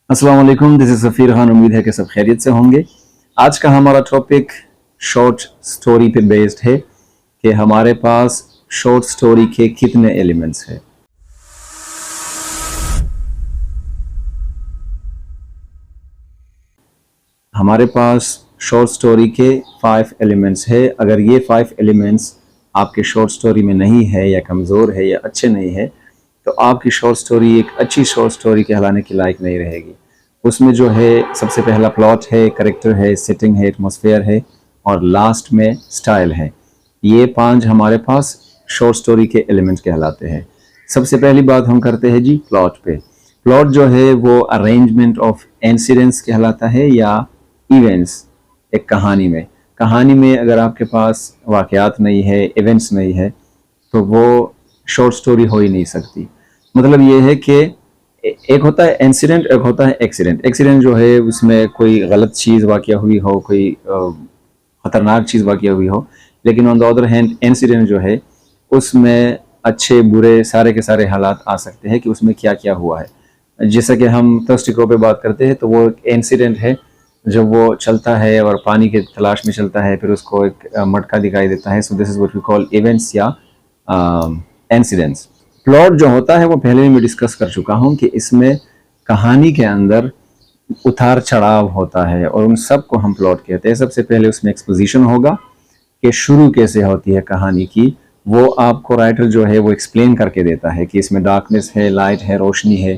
अस्सलाम वालेकुम, this is सफ़ीर खान। उम्मीद है कि सब खैरियत से होंगे। आज का हमारा टॉपिक शॉर्ट स्टोरी पे बेस्ड है कि हमारे पास शॉर्ट स्टोरी के कितने एलिमेंट्स हैं। हमारे पास शॉर्ट स्टोरी के 5 एलिमेंट्स है। अगर ये 5 एलिमेंट्स आपके शॉर्ट स्टोरी में नहीं है या कमज़ोर है या अच्छे नहीं है तो आपकी शॉर्ट स्टोरी एक अच्छी शॉर्ट स्टोरी कहलाने के लायक नहीं रहेगी। उसमें जो है सबसे पहला प्लॉट है, करेक्टर है, सेटिंग है, एटमॉस्फेयर है और लास्ट में स्टाइल है। ये 5 हमारे पास शॉर्ट स्टोरी के एलिमेंट्स कहलाते हैं। सबसे पहली बात हम करते हैं जी प्लॉट पे। प्लॉट जो है वो अरेंजमेंट ऑफ इंसिडेंट्स कहलाता है या इवेंट्स एक कहानी में अगर आपके पास वाक़यात नहीं है, इवेंट्स नहीं है तो वो शॉर्ट स्टोरी हो ही नहीं सकती। मतलब ये है कि एक होता है इंसिडेंट, एक होता है एक्सीडेंट। एक्सीडेंट जो है उसमें कोई गलत चीज़ वाक़या हुई हो, कोई ख़तरनाक चीज़ वाक़या हुई हो, लेकिन on the other hand incident जो है उसमें अच्छे बुरे सारे के सारे हालात आ सकते हैं कि उसमें क्या क्या हुआ है। जैसा कि हम थर्स्टी क्रॉ पे बात करते हैं तो वो एक इंसिडेंट है जब वो चलता है और पानी के तलाश में चलता है, फिर उसको एक मटका दिखाई देता है। So this is what we call events या इंसिडेंट्स। प्लॉट जो होता है वो पहले मैं डिस्कस कर चुका हूँ कि इसमें कहानी के अंदर उतार चढ़ाव होता है और उन सब को हम प्लॉट कहते हैं। सबसे पहले उसमें एक्सपोजिशन होगा कि शुरू कैसे होती है कहानी की, वो आपको राइटर जो है वो एक्सप्लेन करके देता है कि इसमें डार्कनेस है, लाइट है, रोशनी है,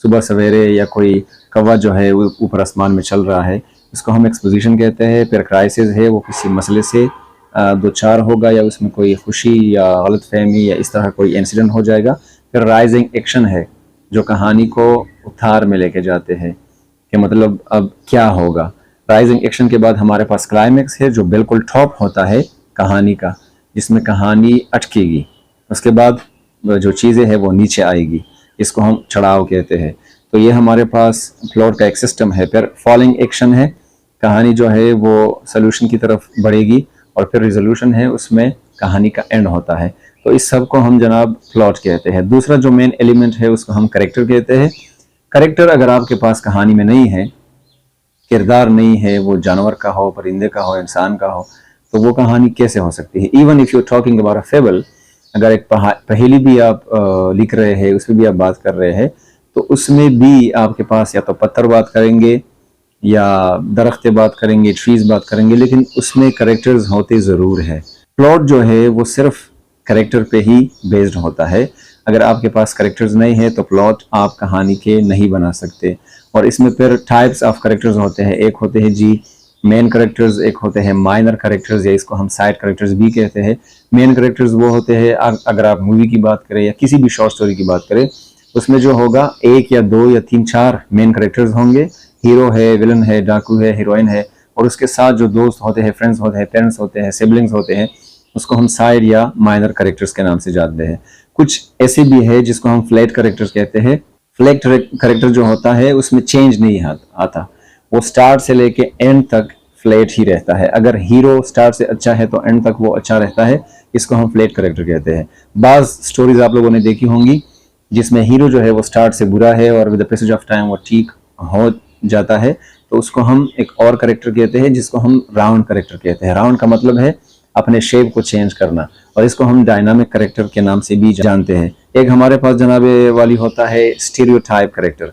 सुबह सवेरे या कोई कौवा जो है वो ऊपर आसमान में चल रहा है, इसको हम एक्सपोजिशन कहते हैं। फिर क्राइसिस है, वो किसी मसले से दो चार होगा या उसमें कोई खुशी या गलत फहमी या इस तरह कोई इंसिडेंट हो जाएगा। फिर राइजिंग एक्शन है जो कहानी को उतार में लेके जाते हैं कि मतलब अब क्या होगा। राइजिंग एक्शन के बाद हमारे पास क्लाइमेक्स है जो बिल्कुल टॉप होता है कहानी का, जिसमें कहानी अटकेगी। उसके बाद जो चीज़ें हैं वो नीचे आएगी, इसको हम चढ़ाव कहते हैं। तो ये हमारे पास प्लॉट का एक सिस्टम है। फिर फॉलिंग एक्शन है, कहानी जो है वो सोल्यूशन की तरफ बढ़ेगी और फिर रिजोल्यूशन है, उसमें कहानी का एंड होता है। तो इस सब को हम जनाब प्लॉट कहते हैं। दूसरा जो मेन एलिमेंट है उसको हम करेक्टर कहते हैं। करेक्टर अगर आपके पास कहानी में नहीं है, किरदार नहीं है, वो जानवर का हो, परिंदे का हो, इंसान का हो, तो वो कहानी कैसे हो सकती है। Even if you talking about a fable, अगर एक पहेली भी आप लिख रहे हैं, उस पर भी आप बात कर रहे हैं, तो उसमें भी आपके पास या तो पत्थर बात करेंगे या दरख्त बात करेंगे, ट्रीज बात करेंगे, लेकिन उसमें करेक्टर्स होते ज़रूर है। प्लॉट जो है वो सिर्फ करेक्टर पे ही बेस्ड होता है। अगर आपके पास करेक्टर्स नहीं है तो प्लॉट आप कहानी के नहीं बना सकते। और इसमें फिर टाइप्स ऑफ करेक्टर्स होते हैं। एक होते हैं जी मेन करेक्टर्स, एक होते हैं माइनर करेक्टर्स या इसको हम साइड करेक्टर्स भी कहते हैं। मेन करेक्टर्स वो होते हैं, अगर आप मूवी की बात करें या किसी भी शॉर्ट स्टोरी की बात करें, उसमें जो होगा एक या दो या तीन चार मेन करेक्टर्स होंगे। हीरो है, विलन है, डाकू है, हीरोइन है, और उसके साथ जो दोस्त होते हैं, फ्रेंड्स होते हैं, पेरेंट्स होते हैं, सिबलिंग्स होते हैं, उसको हम साइड या माइनर करेक्टर्स के नाम से जानते हैं। कुछ ऐसे भी है जिसको हम फ्लैट करेक्टर्स कहते हैं। फ्लैट करेक्टर जो होता है उसमें चेंज नहीं आता, वो स्टार्ट से लेके एंड तक फ्लैट ही रहता है। अगर हीरो स्टार्ट से अच्छा है तो एंड तक वो अच्छा रहता है, इसको हम फ्लैट करेक्टर कहते हैं। बाज स्टोरीज आप लोगों ने देखी होंगी जिसमें हीरो जो है वो स्टार्ट से बुरा है और with the passage of time वो ठीक हो जाता है, तो उसको हम एक और करेक्टर कहते हैं जिसको हम राउंड करेक्टर कहते हैं। राउंड का मतलब है अपने शेप को चेंज करना, और इसको हम डायनामिक करेक्टर के नाम से भी जानते हैं। एक हमारे पास जनाबे वाली होता है स्टीरियोटाइप करेक्टर।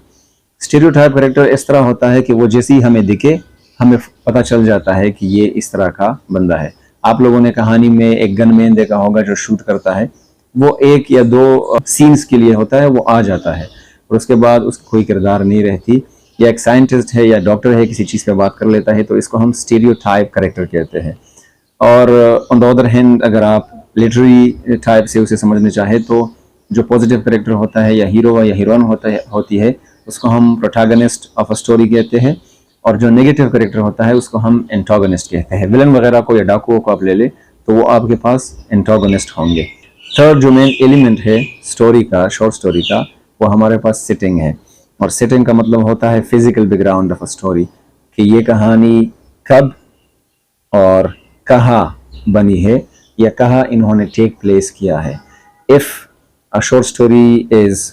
स्टीरियोटाइप करेक्टर इस तरह होता है कि वो जैसे ही हमें दिखे हमें पता चल जाता है कि ये इस तरह का बंदा है। आप लोगों ने कहानी में एक गनमैन देखा होगा जो शूट करता है, वो एक या दो सीन्स के लिए होता है, वो आ जाता है और उसके बाद उसकी कोई किरदार नहीं रहती। या एक साइंटिस्ट है या डॉक्टर है, किसी चीज़ पे बात कर लेता है, तो इसको हम स्टीरियोटाइप करेक्टर कहते हैं। और ऑन द अदर हैंड अगर आप लिटरेरी टाइप से उसे समझना चाहे तो जो पॉजिटिव करेक्टर होता है या हीरो या हीरोइन होती है उसको हम प्रोटैगनिस्ट ऑफ अ स्टोरी कहते हैं, और जो नेगेटिव करेक्टर होता है उसको हम एंटागनिस्ट कहते हैं। विलन वगैरह को या डाकुओं को आप ले ले तो वो आपके पास एंटागनिस्ट होंगे। थर्ड जो मेन एलिमेंट है स्टोरी का, शॉर्ट स्टोरी का, वो हमारे पास सेटिंग है। और सेटिंग का मतलब होता है physical background of a story, कि ये कहानी कब और कहाँ बनी है या कहाँ इन्होंने टेक प्लेस किया है। If a short story is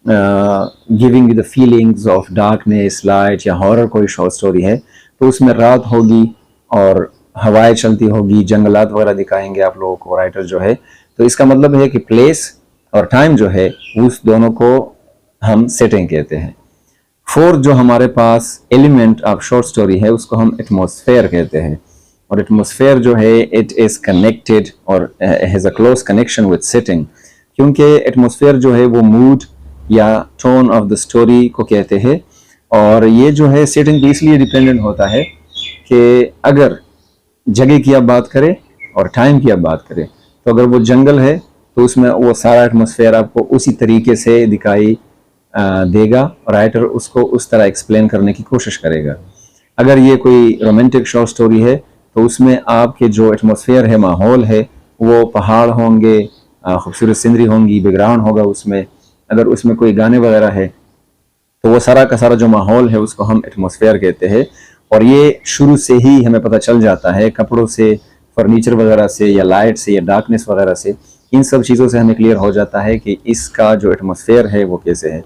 giving you the feelings of darkness, light, या हॉरर कोई शॉर्ट स्टोरी है तो उसमें रात होगी और हवाएं चलती होगी, जंगलात वगैरह दिखाएंगे आप लोगों को राइटर जो है। तो इसका मतलब है कि प्लेस और टाइम जो है उस दोनों को हम सेटिंग कहते हैं। फोर्थ जो हमारे पास एलिमेंट ऑफ शॉर्ट स्टोरी है उसको हम एटमॉस्फेयर कहते हैं। और एटमॉस्फेयर जो है इट इज़ कनेक्टेड और has a close connection with setting, क्योंकि एटमॉस्फेयर जो है वो मूड या टोन ऑफ द स्टोरी को कहते हैं। और ये जो है सेटिंग पे इसलिए डिपेंडेंट होता है कि अगर जगह की आप बात करें और टाइम की आप बात करें तो अगर वो जंगल है तो उसमें वो सारा एटमॉस्फेयर आपको उसी तरीके से दिखाई देगा, राइटर उसको उस तरह एक्सप्लेन करने की कोशिश करेगा। अगर ये कोई रोमांटिक शॉर्ट स्टोरी है तो उसमें आपके जो एटमॉस्फेयर है, माहौल है, वो पहाड़ होंगे, खूबसूरत सीनरी होंगी, बैकग्राउंड होगा उसमें। अगर उसमें कोई गाने वगैरह है तो वो सारा का सारा जो माहौल है उसको हम एटमॉस्फेयर कहते हैं। और ये शुरू से ही हमें पता चल जाता है कपड़ों से, फर्नीचर वगैरह से, या लाइट से, या डार्कनेस वगैरह से, इन सब चीज़ों से हमें क्लियर हो जाता है कि इसका जो एटमॉस्फेयर है वो कैसे है।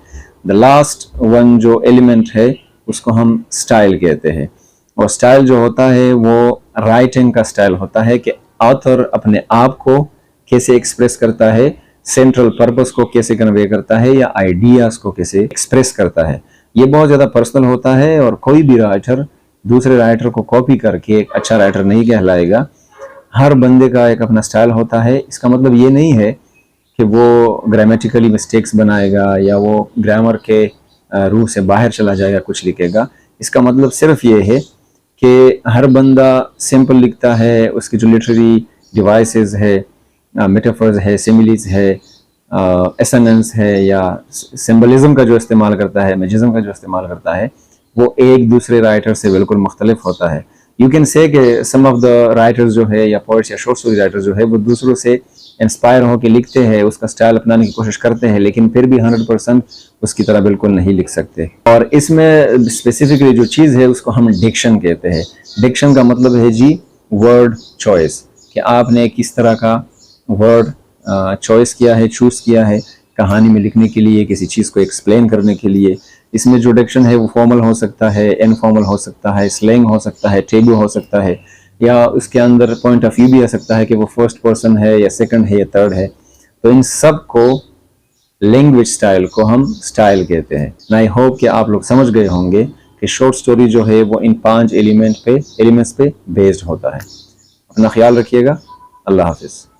द लास्ट वन जो एलिमेंट है उसको हम स्टाइल कहते हैं। और स्टाइल जो होता है वो राइटिंग का स्टाइल होता है कि ऑथर अपने आप को कैसे एक्सप्रेस करता है, सेंट्रल पर्पस को कैसे कन्वे करता है, या आइडियाज़ को कैसे एक्सप्रेस करता है। ये बहुत ज़्यादा पर्सनल होता है और कोई भी राइटर दूसरे राइटर को कॉपी करके एक अच्छा राइटर नहीं कहलाएगा। हर बंदे का एक अपना स्टाइल होता है। इसका मतलब ये नहीं है कि वो ग्रामेटिकली मिस्टेक्स बनाएगा या वो ग्रामर के रूल से बाहर चला जाएगा, कुछ लिखेगा। इसका मतलब सिर्फ ये है कि हर बंदा सिंपल लिखता है, उसकी जो लिटरेरी डिवाइसेस है, मेटाफर्स है, सिमिलीज है, एसोनेंस है, या सिंबलिज्म का जो इस्तेमाल करता है, मैजिज्म का जो इस्तेमाल करता है, वो एक दूसरे राइटर से बिल्कुल मुख्तलिफ होता है। यू कैन से कि सम ऑफ द राइटर्स जो है, या पोइट्स या शॉर्ट स्टोरी राइटर्स जो है, वो दूसरों से इंस्पायर होकर लिखते हैं, उसका स्टाइल अपनाने की कोशिश करते हैं, लेकिन फिर भी 100% उसकी तरह बिल्कुल नहीं लिख सकते। और इसमें स्पेसिफिकली जो चीज़ है उसको हम डिक्शन कहते हैं। डिक्शन का मतलब है जी वर्ड चॉइस, कि आपने किस तरह का वर्ड चॉइस किया है, चूज़ किया है कहानी में लिखने के लिए, किसी चीज़ को एक्सप्लेन करने के लिए। इसमें जो डिक्शन है वो फॉर्मल हो सकता है, इनफॉर्मल हो सकता है, स्लैंग हो सकता है, टेबू हो सकता है, या उसके अंदर पॉइंट ऑफ व्यू भी आ सकता है कि वो फर्स्ट पर्सन है या सेकंड है या थर्ड है। तो इन सब को, लैंग्वेज स्टाइल को हम स्टाइल कहते हैं। आई होप कि आप लोग समझ गए होंगे कि शॉर्ट स्टोरी जो है वो इन 5 एलिमेंट्स पे बेस्ड होता है। अपना ख्याल रखिएगा। अल्लाह हाफिज़।